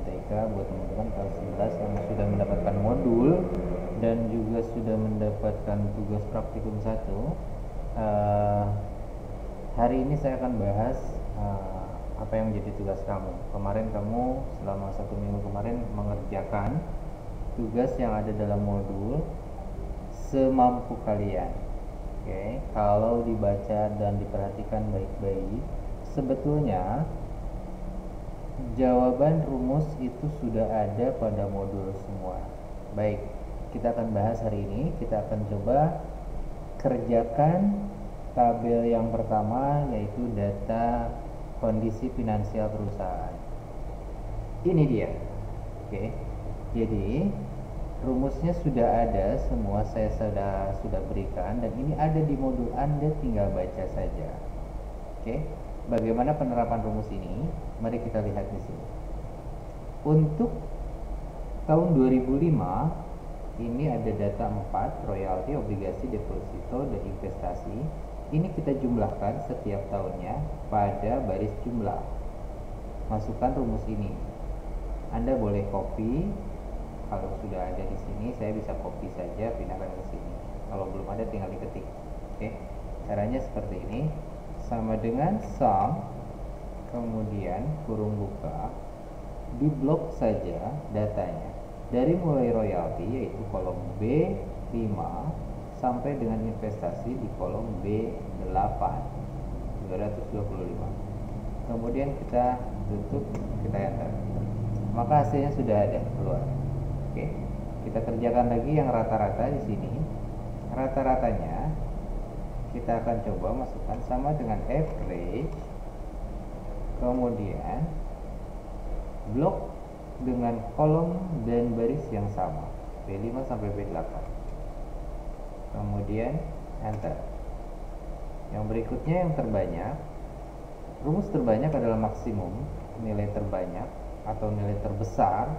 Matematika buat teman-teman kelas 11 yang sudah mendapatkan modul dan juga sudah mendapatkan tugas praktikum 1. Hari ini saya akan bahas apa yang menjadi tugas kamu. Kemarin kamu selama 1 minggu kemarin mengerjakan tugas yang ada dalam modul semampu kalian. Oke, kalau dibaca dan diperhatikan baik-baik, sebetulnya jawaban rumus itu sudah ada pada modul semua. Baik, kita akan bahas hari ini. Kita akan coba kerjakan tabel yang pertama, yaitu data kondisi finansial perusahaan. Ini dia. Oke, jadi rumusnya sudah ada semua, saya sudah berikan, dan ini ada di modul, Anda tinggal baca saja. Oke, bagaimana penerapan rumus ini? Mari kita lihat di sini. Untuk tahun 2005 ini ada data 4, royalti, obligasi, deposito, dan investasi. Ini kita jumlahkan setiap tahunnya pada baris jumlah. Masukkan rumus ini. Anda boleh copy. Kalau sudah ada di sini, saya bisa copy saja, pindahkan ke sini. Kalau belum ada, tinggal diketik. Oke, caranya seperti ini. Sama dengan sum, kemudian kurung buka, di blok saja datanya. Dari mulai royalti, yaitu kolom B5, sampai dengan investasi di kolom B8, 225. Kemudian kita tutup, kita enter. Maka hasilnya sudah ada keluar. Oke, kita kerjakan lagi yang rata-rata di sini. Rata-ratanya kita akan coba masukkan sama dengan average, kemudian blok dengan kolom dan baris yang sama, B5 sampai B8, kemudian enter. Yang berikutnya yang terbanyak, rumus terbanyak adalah maksimum, nilai terbanyak atau nilai terbesar,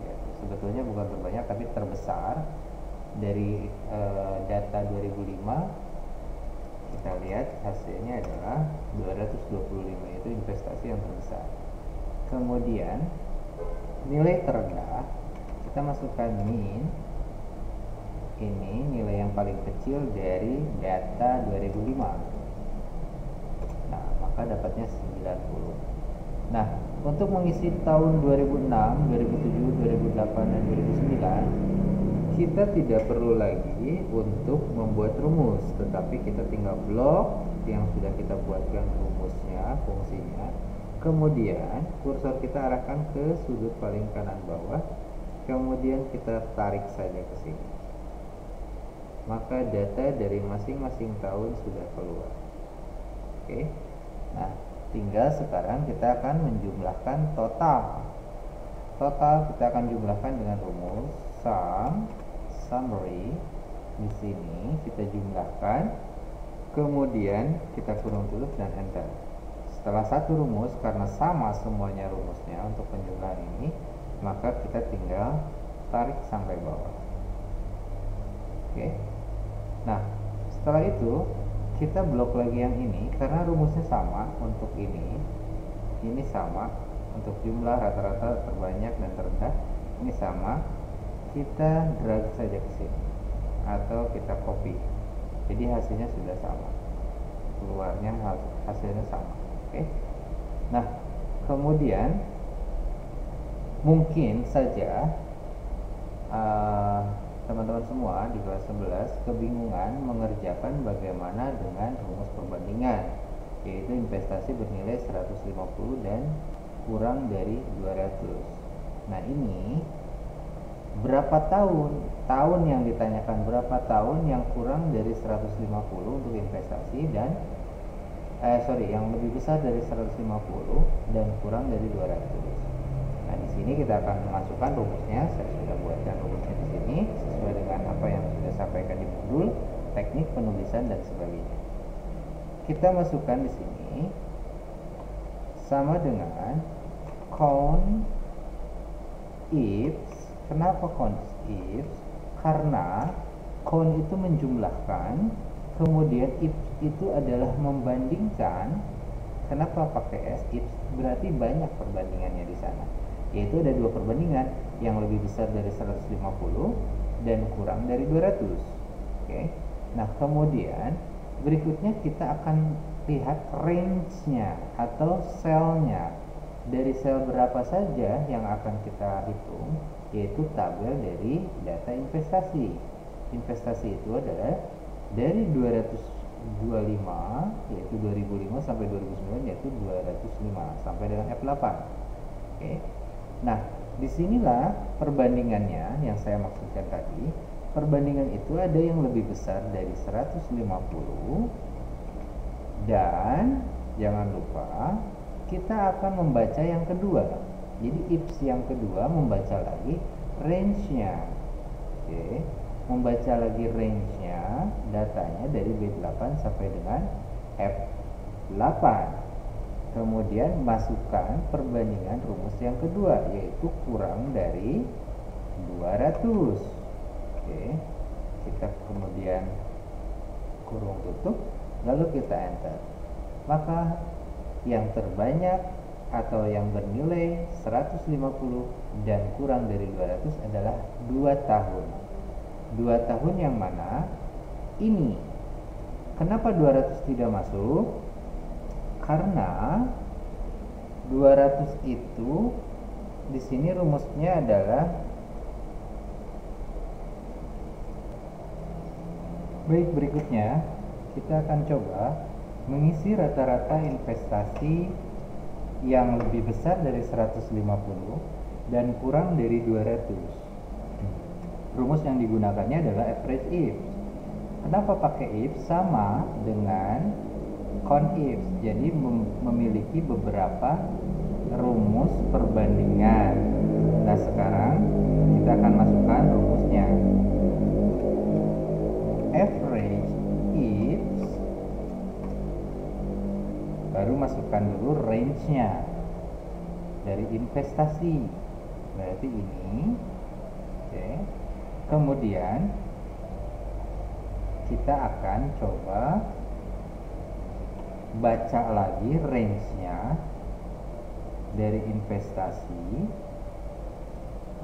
ya, sebetulnya bukan terbanyak tapi terbesar dari data 2005. Kita lihat hasilnya adalah 225, itu investasi yang terbesar. Kemudian nilai terendah, kita masukkan min. Ini nilai yang paling kecil dari data 2005. Nah, maka dapatnya 90. Nah, untuk mengisi tahun 2006, 2007, 2008, dan 2009, kita tidak perlu lagi untuk membuat rumus, tetapi kita tinggal blok yang sudah kita buatkan rumusnya, fungsinya. Kemudian kursor kita arahkan ke sudut paling kanan bawah, kemudian kita tarik saja ke sini. Maka data dari masing-masing tahun sudah keluar. Oke, nah tinggal sekarang kita akan menjumlahkan total. Total kita akan jumlahkan dengan rumus sum, summary. Di sini kita jumlahkan, kemudian kita kurung tutup dan enter. Setelah satu rumus, karena sama semuanya rumusnya untuk penjumlahan ini, maka kita tinggal tarik sampai bawah. Oke. Nah, setelah itu kita blok lagi yang ini, karena rumusnya sama untuk ini sama untuk jumlah rata-rata, terbanyak dan terendah, ini sama. Kita drag saja ke sini atau kita copy, jadi hasilnya sudah sama, keluarnya hasilnya sama. Oke. Nah, kemudian mungkin saja teman-teman semua di kelas 11 kebingungan mengerjakan bagaimana dengan rumus perbandingan, yaitu investasi bernilai 150 dan kurang dari 200. Nah, ini berapa tahun yang ditanyakan, berapa tahun yang kurang dari 150 untuk investasi dan yang lebih besar dari 150 dan kurang dari 200. Nah, di sini kita akan memasukkan rumusnya. Saya sudah buatkan rumusnya di sini sesuai dengan apa yang sudah sampaikan di modul, teknik penulisan dan sebagainya. Kita masukkan di sini sama dengan count if. Kenapa count if? Karena count itu menjumlahkan, kemudian if itu adalah membandingkan. Kenapa pakai as? If berarti banyak perbandingannya di sana. yaitu ada dua perbandingan, yang lebih besar dari 150 dan kurang dari 200. Oke. Nah, kemudian berikutnya kita akan lihat range-nya atau sel-nya. Dari sel berapa saja yang akan kita hitung, yaitu tabel dari data investasi. Investasi itu adalah dari 225 yaitu 2005 sampai 2009 yaitu 205 sampai dengan F8. Oke. Nah, disinilah perbandingannya yang saya maksudkan tadi. Perbandingan itu ada yang lebih besar dari 150 dan jangan lupa kita akan membaca yang kedua. Jadi IPS yang kedua membaca lagi range-nya. Oke, membaca lagi range-nya, datanya dari B8 sampai dengan F8. Kemudian masukkan perbandingan rumus yang kedua, yaitu kurang dari 200. Oke, kita kemudian kurung tutup, lalu kita enter. Maka yang terbanyak atau yang bernilai 150 dan kurang dari 200 adalah 2 tahun. 2 tahun yang mana ini. Kenapa 200 tidak masuk? Karena 200 itu di sini rumusnya adalah baik. Berikutnya kita akan coba mengisi rata-rata investasi yang lebih besar dari 150 dan kurang dari 200. Rumus yang digunakannya adalah average if. Kenapa pakai if? Sama dengan count if. Jadi memiliki beberapa rumus perbandingan. Nah, sekarang kita akan masukkan rumusnya. Average if, baru masukkan dulu range-nya dari investasi, berarti ini. Oke. Kemudian kita akan coba baca lagi range-nya dari investasi,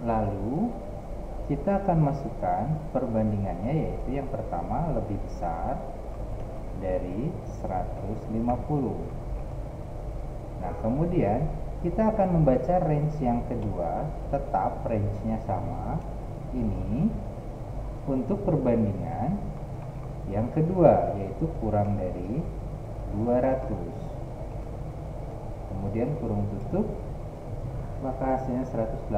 lalu kita akan masukkan perbandingannya, yaitu yang pertama lebih besar dari 150. Nah, kemudian kita akan membaca range yang kedua, tetap range-nya sama. Ini untuk perbandingan yang kedua, yaitu kurang dari 200. Kemudian kurung tutup, maka hasilnya 185.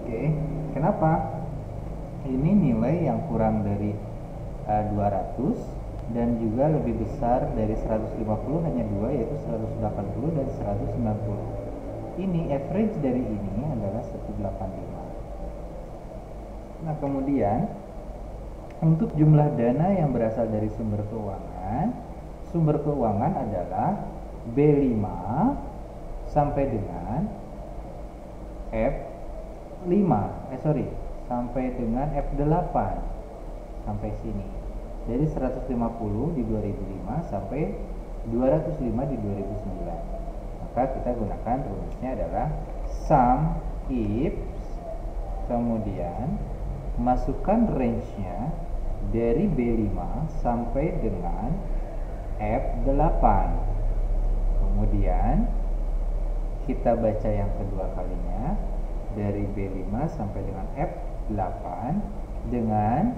Oke, kenapa? Ini nilai yang kurang dari 200 dan juga lebih besar dari 150 hanya dua, yaitu 180 dan 190. Ini average dari ini adalah 185. Nah, kemudian untuk jumlah dana yang berasal dari sumber keuangan adalah B5 sampai dengan sampai dengan F8 sampai sini. Dari 150 di 2005 sampai 205 di 2009. Maka kita gunakan rumusnya adalah sum if, kemudian masukkan range-nya dari B5 sampai dengan F8. Kemudian kita baca yang kedua kalinya dari B5 sampai dengan F8 dengan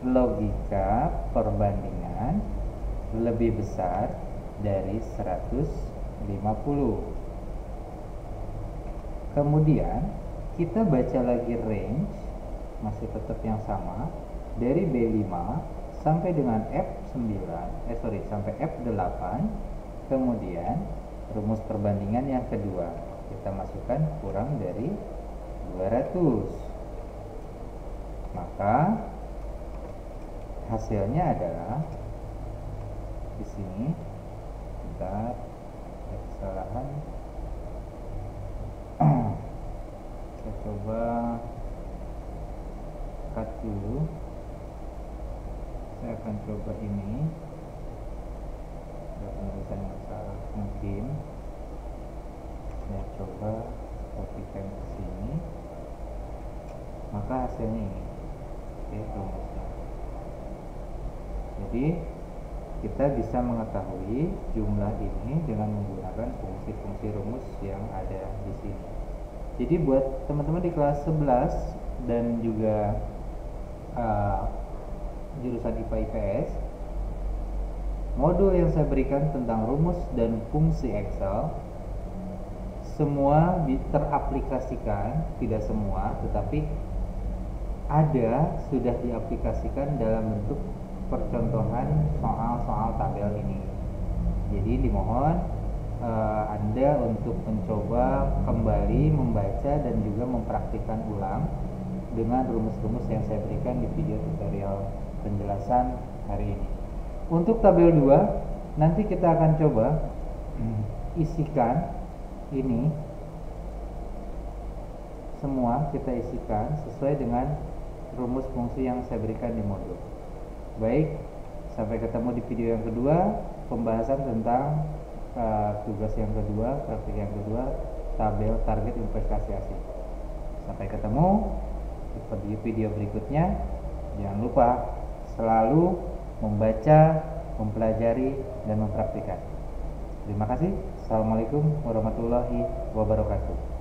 logika perbandingan lebih besar dari 150. Kemudian kita baca lagi range, masih tetap yang sama, dari B5 sampai dengan sampai F8. Kemudian rumus perbandingan yang kedua, kita masukkan kurang dari 200. Maka hasilnya adalah di sini. Bentar, ada kesalahan. Saya coba cut dulu. Saya akan coba ini. Ada penulisan yang salah mungkin. coba kopikan ke sini, maka hasilnya ini. Oke, rumusnya. Jadi kita bisa mengetahui jumlah ini dengan menggunakan fungsi-fungsi rumus yang ada di sini. Jadi buat teman-teman di kelas 11 dan juga jurusan IPA IPS, modul yang saya berikan tentang rumus dan fungsi Excel semua teraplikasikan, tidak semua, tetapi ada sudah diaplikasikan dalam bentuk percontohan soal-soal tabel ini. Jadi dimohon Anda untuk mencoba kembali membaca dan juga mempraktikkan ulang dengan rumus-rumus yang saya berikan di video tutorial penjelasan hari ini. Untuk tabel 2 nanti kita akan coba isikan ini semua, kita isikan sesuai dengan rumus fungsi yang saya berikan di modul. Baik, sampai ketemu di video yang kedua, pembahasan tentang tugas yang kedua, praktik yang kedua, tabel target investasi asing. Sampai ketemu di video berikutnya. Jangan lupa selalu membaca, mempelajari, dan mempraktikkan. Terima kasih. Assalamualaikum warahmatullahi wabarakatuh.